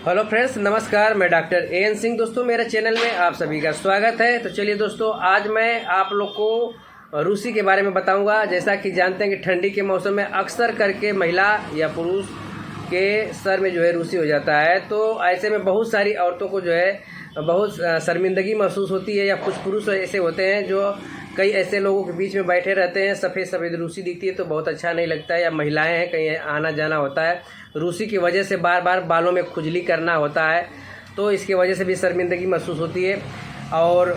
Hello friends, नमस्कार। मैं doctor N Singh. दोस्तों, मेरे चैनल में आप सभी का स्वागत है। तो चलिए दोस्तों, आज मैं आप लोग को रूसी के बारे में बताऊंगा। जैसा कि जानते हैं कि ठंडी के मौसम में अक्सर करके महिला या पुरुष के सर में जो है रूसी हो जाता है। तो ऐसे में बहुत सारी औरतों को जो है बहुत शर्मिंदगी महसूस होती है, या कुछ पुरुष ऐसे होते हैं जो कई ऐसे लोगों के बीच में बैठे रहते हैं, सफ़ेद सफ़ेद रूसी दिखती है तो बहुत अच्छा नहीं लगता है। या महिलाएं हैं, कहीं आना जाना होता है, रूसी की वजह से बार बार बालों में खुजली करना होता है, तो इसकी वजह से भी शर्मिंदगी महसूस होती है। और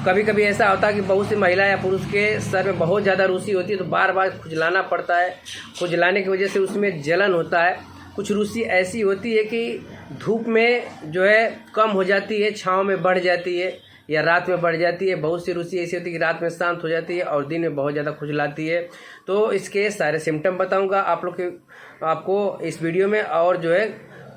कभी कभी ऐसा होता है कि बहुत सी महिला या पुरुष के सर में बहुत ज़्यादा रूसी होती है तो बार बार खुजलाना पड़ता है। खुजलाने की वजह से उसमें जलन होता है। कुछ रूसी ऐसी होती है कि धूप में जो है कम हो जाती है, छाँव में बढ़ जाती है, या रात में बढ़ जाती है। बहुत सी रूसी ऐसी होती है कि रात में शांत हो जाती है और दिन में बहुत ज़्यादा खुजलाती है। तो इसके सारे सिम्टम बताऊंगा आपको इस वीडियो में। और जो है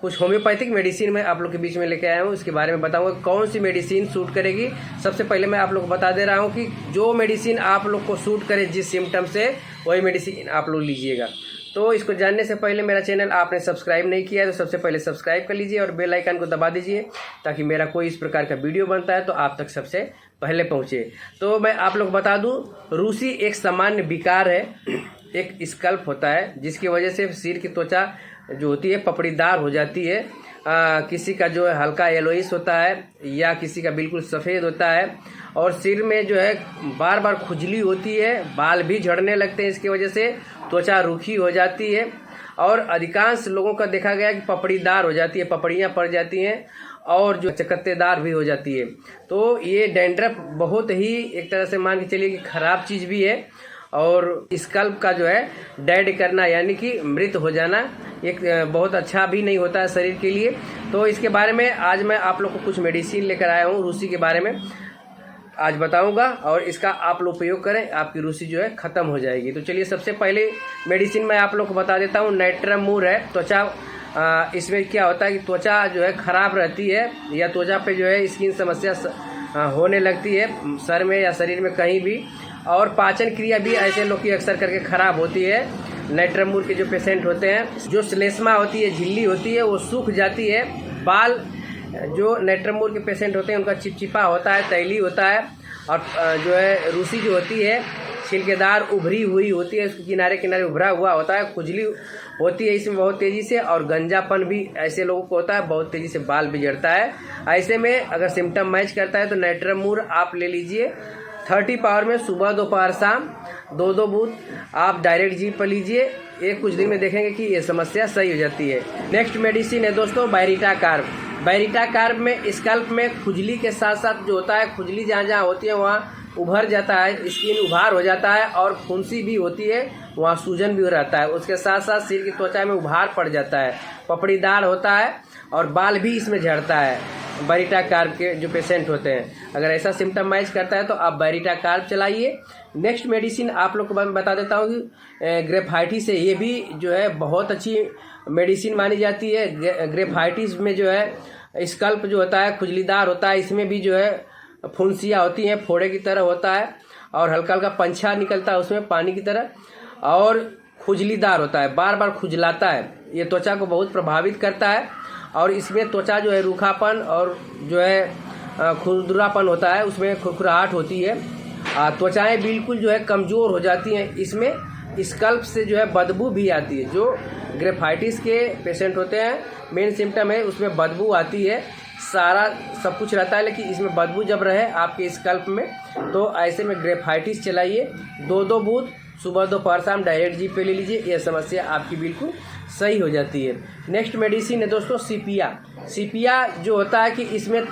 कुछ होम्योपैथिक मेडिसिन मैं आप लोग के बीच में लेके आया हूँ, इसके बारे में बताऊंगा कौन सी मेडिसिन सूट करेगी। सबसे पहले मैं आप लोग को बता दे रहा हूँ कि जो मेडिसिन आप लोग को सूट करे जिस सिम्टम से, वही मेडिसिन आप लोग लीजिएगा। तो इसको जानने से पहले मेरा चैनल आपने सब्सक्राइब नहीं किया है तो सबसे पहले सब्सक्राइब कर लीजिए और बेल आइकन को दबा दीजिए, ताकि मेरा कोई इस प्रकार का वीडियो बनता है तो आप तक सबसे पहले पहुंचे। तो मैं आप लोग बता दूं, रूसी एक सामान्य विकार है, एक स्कल्प होता है जिसकी वजह से सिर की त्वचा जो होती है पपड़ीदार हो जाती है। किसी का जो है हल्का येलोइश होता है, या किसी का बिल्कुल सफ़ेद होता है। और सिर में जो है बार बार खुजली होती है, बाल भी झड़ने लगते हैं। इसकी वजह से त्वचा रूखी हो जाती है और अधिकांश लोगों का देखा गया कि पपड़ीदार हो जाती है, पपड़ियाँ पड़ जाती हैं और जो चकत्तेदार भी हो जाती है। तो ये डैंड्रफ बहुत ही एक तरह से मान के चलिए कि ख़राब चीज़ भी है। और स्कल्प का जो है डेड करना, यानी कि मृत हो जाना, एक बहुत अच्छा भी नहीं होता है शरीर के लिए। तो इसके बारे में आज मैं आप लोग को कुछ मेडिसिन लेकर आया हूँ, रूसी के बारे में आज बताऊंगा, और इसका आप लोग उपयोग करें, आपकी रूसी जो है ख़त्म हो जाएगी। तो चलिए, सबसे पहले मेडिसिन मैं आप लोग को बता देता हूँ। नाइट्रम मूर है। त्वचा इसमें क्या होता है कि त्वचा जो है ख़राब रहती है, या त्वचा पे जो है स्किन समस्या होने लगती है सर में या शरीर में कहीं भी। और पाचन क्रिया भी ऐसे लोग की अक्सर करके ख़राब होती है। नाइट्रम मूर के जो पेशेंट होते हैं, जो श्लेष्मा होती है, झिल्ली होती है, वो सूख जाती है। बाल जो नाइट्रम मूर के पेशेंट होते हैं उनका चिपचिपा होता है, तैली होता है। और जो है रूसी जो होती है छिलकेदार उभरी हुई होती है, उसके किनारे किनारे उभरा हुआ होता है, खुजली होती है इसमें बहुत तेज़ी से, और गंजापन भी ऐसे लोगों को होता है, बहुत तेज़ी से बाल भी झड़ता है। ऐसे में अगर सिम्टम मैच करता है तो नाइट्रम मूर आप ले लीजिए 30 पावर में, सुबह दोपहर शाम 2-2 बूंद आप डायरेक्ट जीभ पर लीजिए। एक कुछ दिन में देखेंगे कि ये समस्या सही हो जाती है। नेक्स्ट मेडिसिन है दोस्तों बैरिटा कार्ब। बैरिटा कार्ब में स्कल्प में खुजली के साथ साथ जो होता है, खुजली जहाँ जहाँ होती है वहाँ उभर जाता है, स्किन उभार हो जाता है, और फुंसी भी होती है, वहाँ सूजन भी रहता है। उसके साथ साथ सिर की त्वचा में उभार पड़ जाता है, पपड़ीदार होता है, और बाल भी इसमें झड़ता है। बैरिटा कार्ब के जो पेशेंट होते हैं, अगर ऐसा सिम्टम मैच करता है तो आप बैरिटा कार्ब चलाइए। नेक्स्ट मेडिसिन आप लोग को मैं बता देता हूँ कि ग्रेफाइटिस है। ये भी जो है बहुत अच्छी मेडिसिन मानी जाती है। ग्रेफाइटिस में जो है स्कल्प जो होता है खुजलीदार होता है, इसमें भी जो है फुंसियाँ होती हैं, फोड़े की तरह होता है, और हल्का हल्का पंछा निकलता है उसमें पानी की तरह, और खुजलीदार होता है, बार बार खुजलाता है। ये त्वचा को बहुत प्रभावित करता है, और इसमें त्वचा जो है रूखापन और जो है खुरदुरापन होता है, उसमें खुरखुराहट होती है, त्वचाएं बिल्कुल जो है कमज़ोर हो जाती हैं। इसमें स्कल्प से जो है बदबू भी आती है। जो ग्रेफाइटिस के पेशेंट होते हैं, मेन सिम्टम है उसमें बदबू आती है। सारा सब कुछ रहता है, लेकिन इसमें बदबू जब रहे आपके स्कल्प में, तो ऐसे में ग्रेफाइटिस चलाइए 2-2 बूंद सुबह दोपहर शाम डायरेक्ट जीभ पे ले लीजिए। यह समस्या आपकी बिल्कुल सही हो जाती है। नेक्स्ट मेडिसिन है दोस्तों सीपिया। सीपिया जो होता है कि इसमें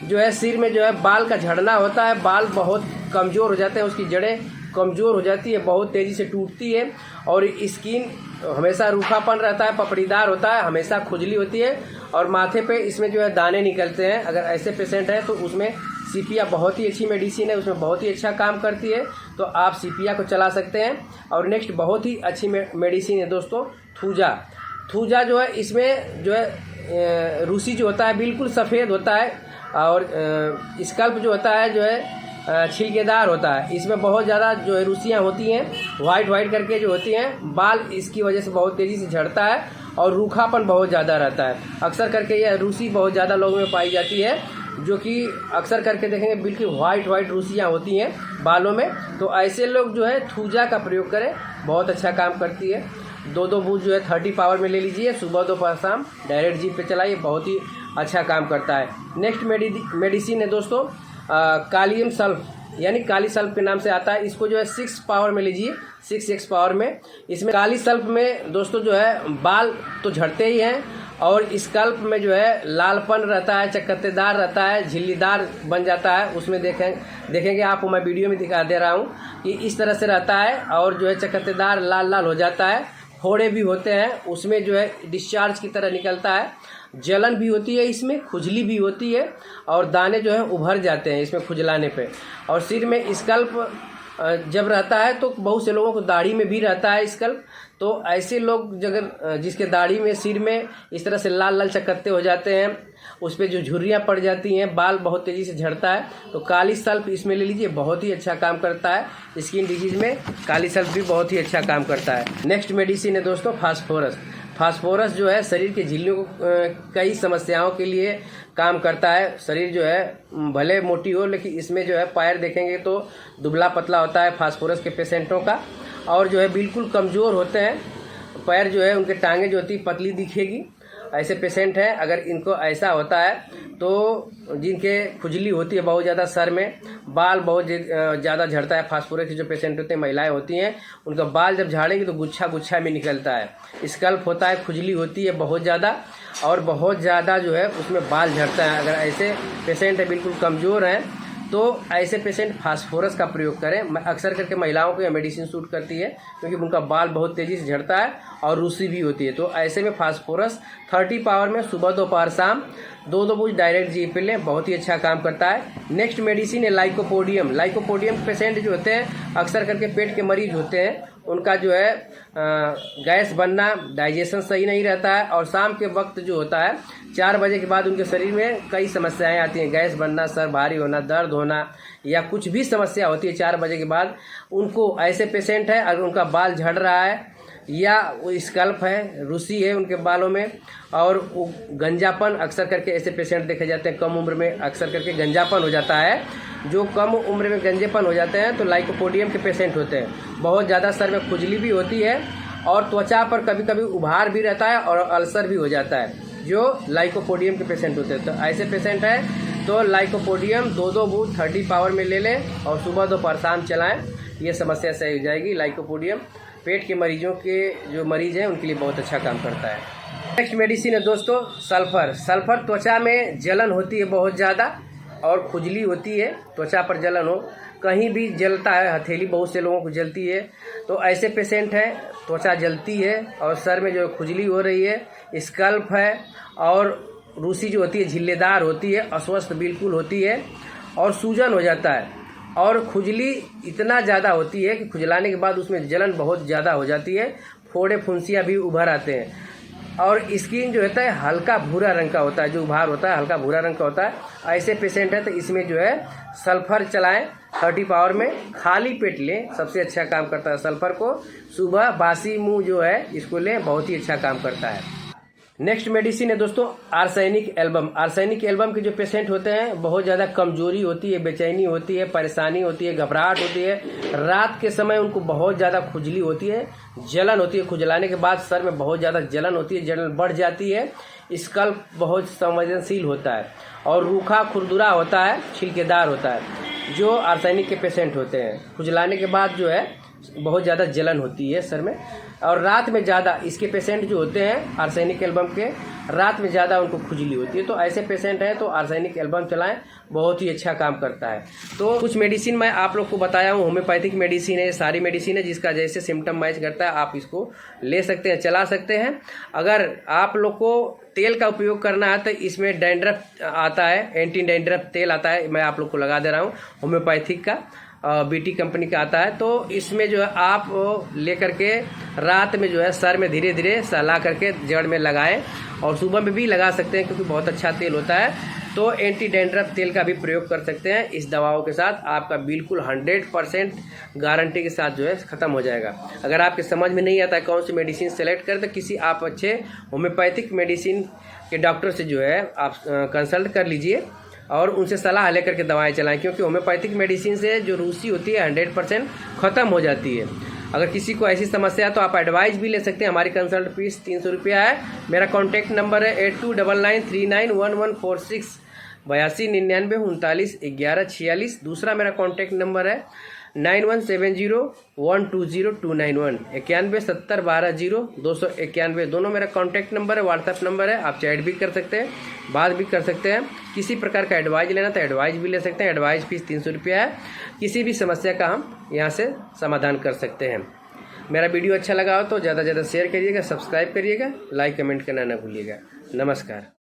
जो है सिर में जो है बाल का झड़ना होता है, बाल बहुत कमज़ोर हो जाते हैं, उसकी जड़ें कमज़ोर हो जाती है, बहुत तेज़ी से टूटती है, और स्किन हमेशा रूखापन रहता है, पपड़ीदार होता है, हमेशा खुजली होती है, और माथे पे इसमें जो है दाने निकलते हैं। अगर ऐसे पेशेंट हैं तो उसमें सीपिया बहुत ही अच्छी मेडिसिन है, उसमें बहुत ही अच्छा काम करती है, तो आप सीपिया को चला सकते हैं। और नेक्स्ट बहुत ही अच्छी मेडिसिन है दोस्तों थूजा। थूजा जो है इसमें जो है रूसी जो होता है बिल्कुल सफ़ेद होता है, और स्कल्प जो होता है जो है छिलकेदार होता है। इसमें बहुत ज़्यादा जो रूसियाँ होती हैं, वाइट वाइट करके जो होती हैं, बाल इसकी वजह से बहुत तेज़ी से झड़ता है और रूखापन बहुत ज़्यादा रहता है। अक्सर करके यह रूसी बहुत ज़्यादा लोगों में पाई जाती है, जो कि अक्सर करके देखेंगे बिल्कुल वाइट रूसियाँ होती हैं बालों में। तो ऐसे लोग जो है थूजा का प्रयोग करें, बहुत अच्छा काम करती है। 2 बूंद जो है 30 पावर में ले लीजिए, सुबह दोपहर शाम डायरेक्ट जीभ पे चलाइए, बहुत ही अच्छा काम करता है। नेक्स्ट मेडिसिन है दोस्तों कालियम सल्फ, यानी काली सल्फ के नाम से आता है। इसको जो है 6 पावर में लीजिए, 6x पावर में। इसमें काली सल्फ में दोस्तों जो है बाल तो झड़ते ही हैं, और स्कल्प में जो है लालपन रहता है, चकत्तेदार रहता है, झिल्लीदार बन जाता है। उसमें देखेंगे आपको मैं वीडियो में दिखा दे रहा हूँ कि इस तरह से रहता है, और जो है चकत्तेदार लाल हो जाता है। फोड़े भी होते हैं, उसमें जो है डिस्चार्ज की तरह निकलता है। जलन भी होती है, इसमें खुजली भी होती है, और दाने जो है उभर जाते हैं इसमें खुजलाने पे। और सिर में स्कल्प जब रहता है तो बहुत से लोगों को दाढ़ी में भी रहता है स्कल्प। तो ऐसे लोग अगर जिसके दाढ़ी में सिर में इस तरह से लाल चकत्ते हो जाते हैं, उस पर जो झुर्रियाँ पड़ जाती हैं, बाल बहुत तेज़ी से झड़ता है, तो काली सल्फ इसमें ले लीजिए, बहुत ही अच्छा काम करता है। स्किन डिजीज़ में काली सल्फ भी बहुत ही अच्छा काम करता है। नेक्स्ट मेडिसिन है दोस्तों फास्फोरस। फास्फोरस जो है शरीर के झिल्लियों को कई समस्याओं के लिए काम करता है। शरीर जो है भले मोटी हो, लेकिन इसमें जो है पैर देखेंगे तो दुबला पतला होता है फास्फोरस के पेशेंटों का, और जो है बिल्कुल कमज़ोर होते हैं पैर, जो है उनके टांगें जो होती पतली दिखेगी। ऐसे पेशेंट हैं, अगर इनको ऐसा होता है तो जिनके खुजली होती है बहुत ज़्यादा, सर में बाल बहुत ज़्यादा झड़ता है, फास्फोरस के जो पेशेंट होते हैं, महिलाएं होती हैं, उनका बाल जब झाड़ेंगे तो गुच्छा में निकलता है। स्कल्प होता है, खुजली होती है बहुत ज़्यादा, और बहुत ज़्यादा जो है उसमें बाल झड़ता है। अगर ऐसे पेशेंट है बिल्कुल कमज़ोर हैं, तो ऐसे पेशेंट फास्फोरस का प्रयोग करें। अक्सर करके महिलाओं को यह मेडिसिन सूट करती है, क्योंकि उनका बाल बहुत तेज़ी से झड़ता है और रूसी भी होती है। तो ऐसे में फास्फोरस 30 पावर में सुबह दोपहर शाम 2 बूंद डायरेक्ट जीभ पे लें, बहुत ही अच्छा काम करता है। नेक्स्ट मेडिसिन है लाइकोपोडियम। लाइकोपोडियम पेशेंट जो होते हैं, अक्सर करके पेट के मरीज होते हैं, उनका जो है गैस बनना, डाइजेशन सही नहीं रहता है, और शाम के वक्त जो होता है 4 बजे के बाद उनके शरीर में कई समस्याएं आती हैं, गैस बनना, सर भारी होना, दर्द होना, या कुछ भी समस्या होती है 4 बजे के बाद। उनको ऐसे पेशेंट है, अगर उनका बाल झड़ रहा है, या वो स्कल्प है, रूसी है उनके बालों में, और वो गंजापन, अक्सर करके ऐसे पेशेंट देखे जाते हैं कम उम्र में, अक्सर करके गंजापन हो जाता है। जो कम उम्र में गंजेपन हो जाते हैं तो लाइकोपोडियम के पेशेंट होते हैं। बहुत ज़्यादा सर में खुजली भी होती है, और त्वचा पर कभी कभी उभार भी रहता है, और अल्सर भी हो जाता है, जो लाइकोपोडियम के पेशेंट होते हैं। तो ऐसे पेशेंट हैं तो लाइकोपोडियम 2 बूंद 30 पावर में ले लें, और सुबह दोपहर शाम चलाएँ, ये समस्या सही हो जाएगी। लाइकोपोडियम पेट के मरीजों के जो मरीज हैं उनके लिए बहुत अच्छा काम करता है। नेक्स्ट मेडिसिन है दोस्तों सल्फर। सल्फर त्वचा में जलन होती है बहुत ज़्यादा, और खुजली होती है, त्वचा पर जलन हो, कहीं भी जलता है, हथेली बहुत से लोगों को जलती है। तो ऐसे पेशेंट हैं, त्वचा जलती है और सर में जो खुजली हो रही है, स्कल्प है, और रूसी जो होती है झिल्लेदार होती है, अस्वस्थ बिल्कुल होती है, और सूजन हो जाता है, और खुजली इतना ज़्यादा होती है कि खुजलाने के बाद उसमें जलन बहुत ज़्यादा हो जाती है, फोड़े फुंसियाँ भी उभर आते हैं, और स्किन जो होता है हल्का भूरा रंग का होता है, जो उभार होता है हल्का भूरा रंग का होता है। ऐसे पेशेंट है तो इसमें जो है सल्फर चलाएं 30 पावर में, खाली पेट लें, सबसे अच्छा काम करता है। सल्फर को सुबह बासी मुंह जो है इसको लें, बहुत ही अच्छा काम करता है। नेक्स्ट मेडिसिन है दोस्तों आर्सेनिक एल्बम। आर्सेनिक एल्बम के जो पेशेंट होते हैं, बहुत ज़्यादा कमजोरी होती है, बेचैनी होती है, परेशानी होती है, घबराहट होती है, रात के समय उनको बहुत ज़्यादा खुजली होती है, जलन होती है, खुजलाने के बाद सर में बहुत ज़्यादा जलन होती है, जलन बढ़ जाती है, स्कल्प बहुत संवेदनशील होता है, और रूखा खुरदुरा होता है, छिलकेदार होता है। जो आर्सेनिक के पेशेंट होते हैं, खुजलाने के बाद जो है बहुत ज़्यादा जलन होती है सर में, और रात में ज़्यादा इसके पेशेंट जो होते हैं आर्सेनिक एल्बम के, रात में ज़्यादा उनको खुजली होती है। तो ऐसे पेशेंट हैं तो आर्सेनिक एल्बम चलाएं, बहुत ही अच्छा काम करता है। तो कुछ मेडिसिन मैं आप लोग को बताया हूँ, होम्योपैथिक मेडिसिन है, सारी मेडिसिन है, जिसका जैसे सिम्टम मैच करता है आप इसको ले सकते हैं, चला सकते हैं। अगर आप लोग को तेल का उपयोग करना है तो इसमें डैंड्रफ आता है, एंटी डैंड्रफ तेल आता है, मैं आप लोग को लगा दे रहा हूँ, होम्योपैथिक का बीटी कंपनी का आता है। तो इसमें जो है आप लेकर के रात में जो है सर में धीरे धीरे सहला करके जड़ में लगाएं, और सुबह में भी लगा सकते हैं, क्योंकि बहुत अच्छा तेल होता है। तो एंटी डैंड्रफ तेल का भी प्रयोग कर सकते हैं। इस दवाओं के साथ आपका बिल्कुल 100% गारंटी के साथ जो है ख़त्म हो जाएगा। अगर आपके समझ में नहीं आता है कौन सी मेडिसिन सेलेक्ट करें, तो किसी आप अच्छे होम्योपैथिक मेडिसिन के डॉक्टर से जो है आप कंसल्ट कर लीजिए और उनसे सलाह लेकर के दवाएं चलाएं, क्योंकि होम्योपैथिक मेडिसिन से जो रूसी होती है 100% ख़त्म हो जाती है। अगर किसी को ऐसी समस्या है तो आप एडवाइस भी ले सकते हैं। हमारी कंसल्ट फीस 300 रुपया है। मेरा कॉन्टैक्ट नंबर है 8299391146 8299391146। दूसरा मेरा कॉन्टैक्ट नंबर है 9170120291 9170120291। दोनों मेरा कॉन्टैक्ट नंबर है, व्हाट्सएप नंबर है। आप चैट भी कर सकते हैं, बात भी कर सकते हैं। किसी प्रकार का एडवाइस लेना तो एडवाइस भी ले सकते हैं। एडवाइस फीस 300 रुपया है। किसी भी समस्या का हम यहाँ से समाधान कर सकते हैं। मेरा वीडियो अच्छा लगा हो तो ज़्यादा से ज़्यादा शेयर करिएगा, सब्सक्राइब करिएगा, लाइक कमेंट करना ना भूलिएगा। नमस्कार।